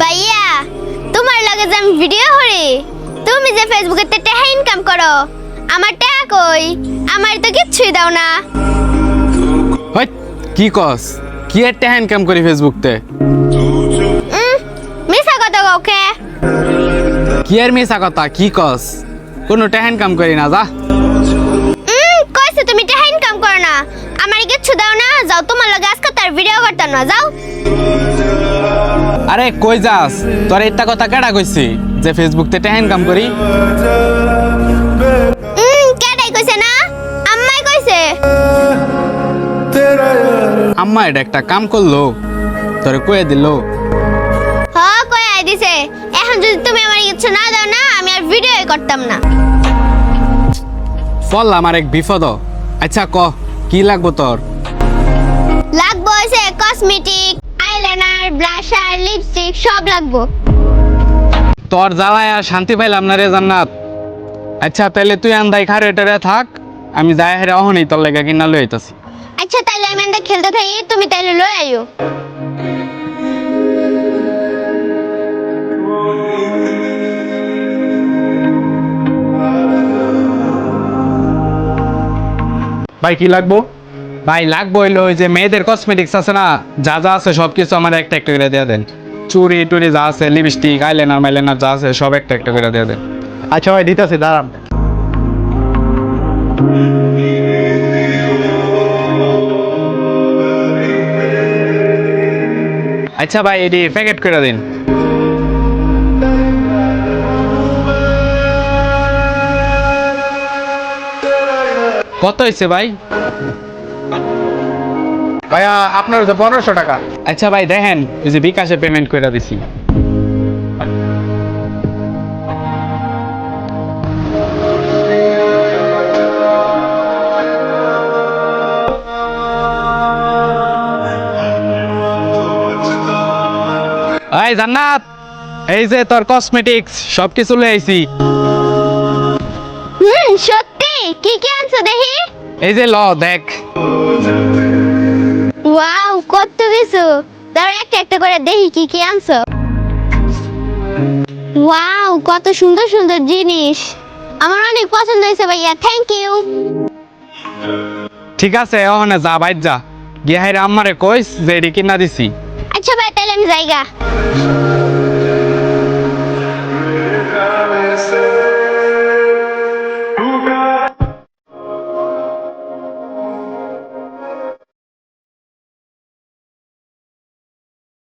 ভাইয়া তোমার লগে যে আমি ভিডিও করি তুমি যে ফেসবুকে টাকা ইনকাম করো আমার টাকা কই আমার তো কিচ্ছুই দাও না। হই কি কস কি একটা ইনকাম করি ফেসবুকতে মিছা কথা কাউকে কি আর মিছা কথা কি কস কোনো টাকা ইনকাম করি না যা কইছো তুমি টাকা ইনকাম করো না আমার কিচ্ছু দাও না যাও তোমার লগে আজকে তার ভিডিও করতাম না যাও। আরে কই যাস তোর একটা কথা কেডা কইছি যে ফেসবুকতে টাকা ইনকাম করি কেডাই কইছে না আম্মাই কইছে। আম্মা এটা একটা কাম করলো তোরে কয়ে দিল হ্যাঁ কই দিছে এখন যদি তুমি আমার কিচ্ছু না দাও না আমি আর ভিডিও করতাম না। ফল আমার এক বিপদ আচ্ছা ক কি লাগবো তোর লাগবো হইছে কসমেটিক আইলাইনার ব্লাশার লিপস্টিক সব লাগবো। তোর জ্বালায় আর শান্তি পাইলাম না রে জান্নাত। আচ্ছা তাহলে তুই আন্দাই খারে টেরে থাক আমি যাই হেরে অহনই তোর লেগে কিনা লই আইতাছি। আচ্ছা তাহলে আমি এন্ড খেলতে থাকি তুমি তাহলে লই আইও। ভাই কি লাগবো ভাই লাগবো হইলো ওই যে মেয়েদের কসমেটিক্স আছে না যা যা আছে সব কিছু আমার একটা একটা করে দিয়ে দেন চুড়ি টুড়ি যা আছে লিপস্টিক আইলাইনার মাইলাইনার যা আছে সব একটা একটা করে দিয়ে দেন। আচ্ছা ভাই দিতেছি দাঁড়ান। আচ্ছা ভাই এটি প্যাকেট করে দিন। কত হয়েছে ভাই ভাইয়া আপনার হচ্ছে 1500 টাকা। আচ্ছা ভাই দেখেন ওই যে বিকাশে পেমেন্ট করে দিছি। এই জান্নাত এই যে তোর কসমেটিক্স সব কিছু লই আইছি। সত্যি কি কি আনছো দেখি। এই যে ল দেখ ওয়াও কত কিছু তার একটা একটা করে দেখি কি কি আনছো। ওয়াও কত সুন্দর সুন্দর জিনিস আমার অনেক পছন্দ হয়েছে ভাইয়া থ্যাংক ইউ। ঠিক আছে ওখানে যা বাইর যা গিয়ে হাইরে আম্মারে কইস যে এটি কিনা দিছি। আচ্ছা ভাই তাহলে আমি যাইগা।